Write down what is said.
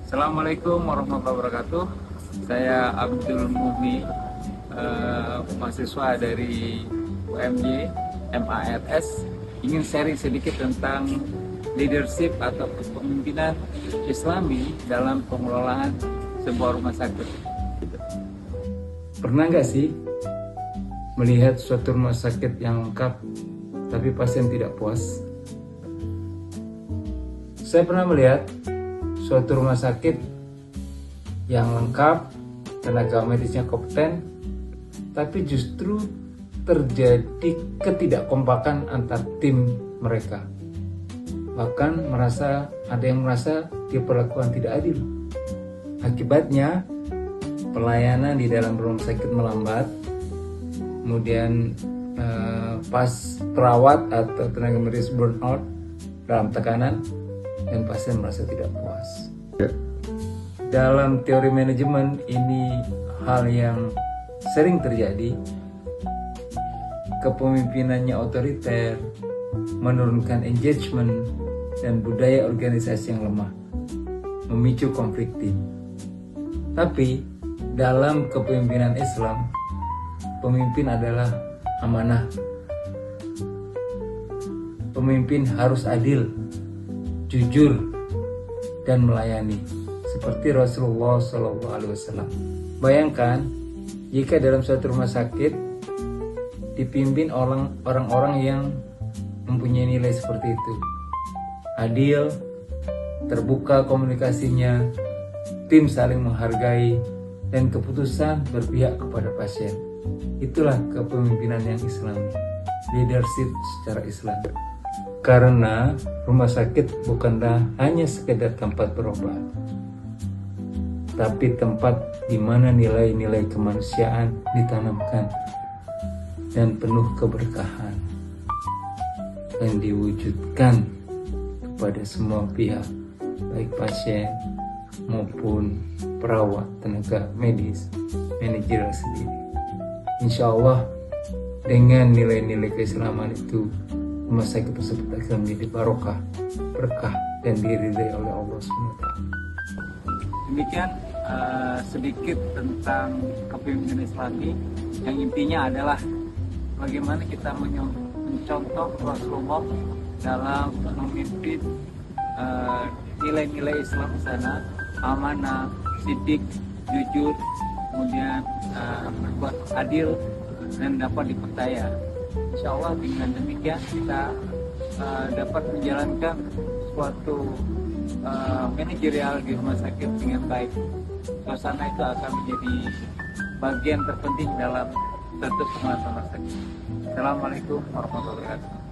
Assalamualaikum warahmatullahi wabarakatuh. Saya Abdul Muhni, mahasiswa dari UMY MARS. Ingin sharing sedikit tentang leadership atau kepemimpinan Islami dalam pengelolaan sebuah rumah sakit. Pernah nggak sih melihat suatu rumah sakit yang lengkap tapi pasien tidak puas? Saya pernah melihat suatu rumah sakit yang lengkap, tenaga medisnya kompeten, tapi justru terjadi ketidakkompakan antar tim mereka. Bahkan ada yang merasa diperlakukan tidak adil. Akibatnya pelayanan di dalam rumah sakit melambat, kemudian pas perawat atau tenaga medis burnout dalam tekanan, dan pasien merasa tidak puas. Dalam teori manajemen ini hal yang sering terjadi. Kepemimpinannya otoriter, menurunkan engagement, dan budaya organisasi yang lemah, memicu konflik tim. Tapi dalam kepemimpinan Islam, pemimpin adalah amanah. Pemimpin harus adil, jujur, dan melayani seperti Rasulullah SAW. Bayangkan jika dalam suatu rumah sakit dipimpin orang-orang yang mempunyai nilai seperti itu, adil, terbuka komunikasinya, tim saling menghargai, dan keputusan berpihak kepada pasien. Itulah kepemimpinan yang Islami, leadership secara Islam. Karena rumah sakit bukanlah hanya sekedar tempat berobat, tapi tempat di mana nilai-nilai kemanusiaan ditanamkan dan penuh keberkahan dan diwujudkan kepada semua pihak, baik pasien maupun perawat, tenaga medis, manajer sendiri. Insya Allah dengan nilai-nilai keislaman itu, rumah sakit tersebut akan menjadi barokah, berkah, dan diridai oleh Allah SWT. Demikian sedikit tentang kepemimpinan Islami, yang intinya adalah bagaimana kita mencontoh Rasulullah dalam memimpin nilai-nilai Islam di sana, amanah, sidik, jujur, kemudian berbuat adil dan dapat dipercaya. Insya Allah dengan demikian kita dapat menjalankan suatu manajerial di rumah sakit dengan baik. Suasana itu akan menjadi bagian terpenting dalam suatu pengelolaan rumah sakit. Assalamualaikum warahmatullahi wabarakatuh.